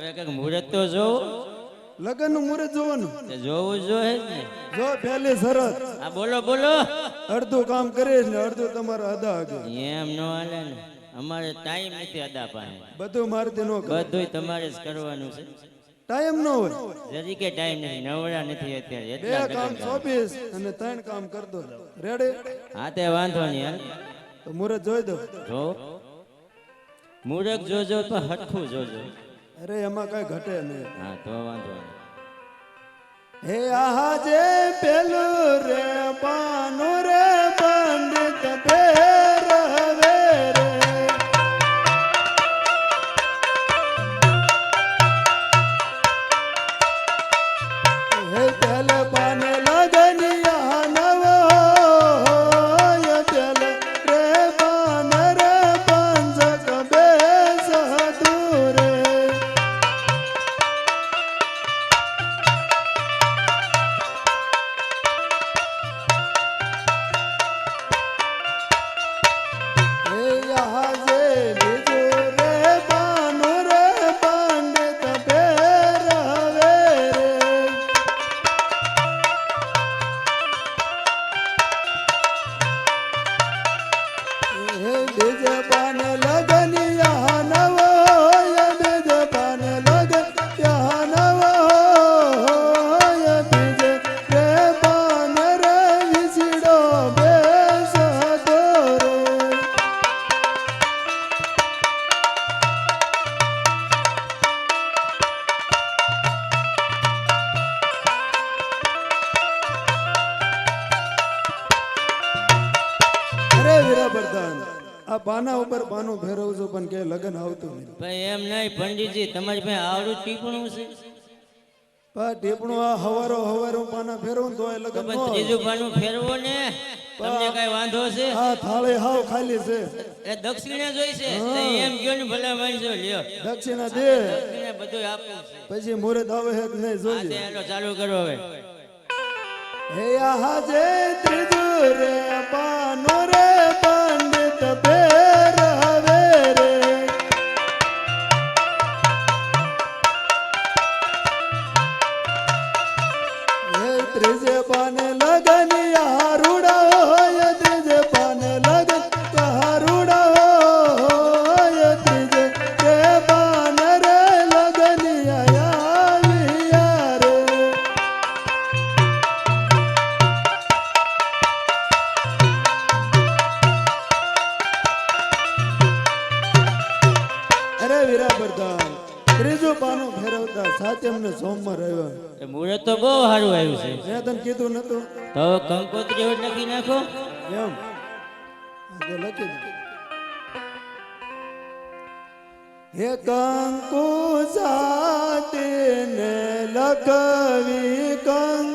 હવે કઈક મુહૂર્ત તો જોવું. લગન નું મુહૂર્ત જોવાનું જોવું જોઈએ ને. જો પહેલી શરત હા બોલો બોલો. અડધું કામ કરીશ ને અડધું તમારે અદા હગે એમ ન હાલે ને. અમારે ટાઈમ નથી અદા પાસે. બધું મારતી નો કરે બધું તમારે જ કરવાનું છે. ટાઈમ ન હોય જરી કે ટાઈમ નથી, નવરા નથી અત્યારે બે એટલા કામ લગન કામ. સોંપીશ અને ત્રણ કામ કરતો રેડી હા તે વાંધો નહીં હાલ. તો મુહૂર્ત જોઈ દો જો મુહૂર્ત જોજો તો હટખું જોજો. અરે એમાં કઈ ઘટે નહીં હા તો વાંધો નહીં. હે આહા જે પેલું રે પાનું રે પંડિત પેર હવે રે હે પેલ પાને લગનિયા નવો પેલ રે પાન રે પંચક બેસ દૂરે આ પાના ઉપર પાનું ફેરવું છું પણ કે લગન આવતું નહીં ભાઈ એમ નહીં પંડિતજી, તમારી પાસે આવડું ટીપણું છે. પણ ટીપણું આ હવારો પાના ફેરવું તો લગન પણ ત્રીજું પાનું ફેરવો ને. તમને કઈ વાંધો છે? આ થાળી હાવ ખાલી છે એ દક્ષિણા જોઈ છે. એમ કયો ને ભલા માણસો લ્યો દક્ષિણા દે દક્ષિણા બધું આપવું છે. પછી મુહૂર્ત આવે છે કે નહીં હા જોઈએ તે હાલો ચાલુ કરો હવે. હે આહા જે ત્રીજું રે પાનો રે પંડિત પેર હવે રે હે ત્રીજે પાને લગનિયા રૂડા હોય ત્રીજે પાને લગન રૂડા હોય ત્રીજે રે પાન રે લગનિયા આવ્યા રે અરે વીરા પ્રધાન ત્રીજું પાનું ફેરવતા સાતમ ને સોમવાર આવ્યો એ મુહૂર્ત તો બહુ સારું આવ્યું છે. મેં તને કીધું નતું તો કંકોત્રી એવું લખી નાખો. એમ તે લખી દે હે કંકુ સાટીને લખવી કંક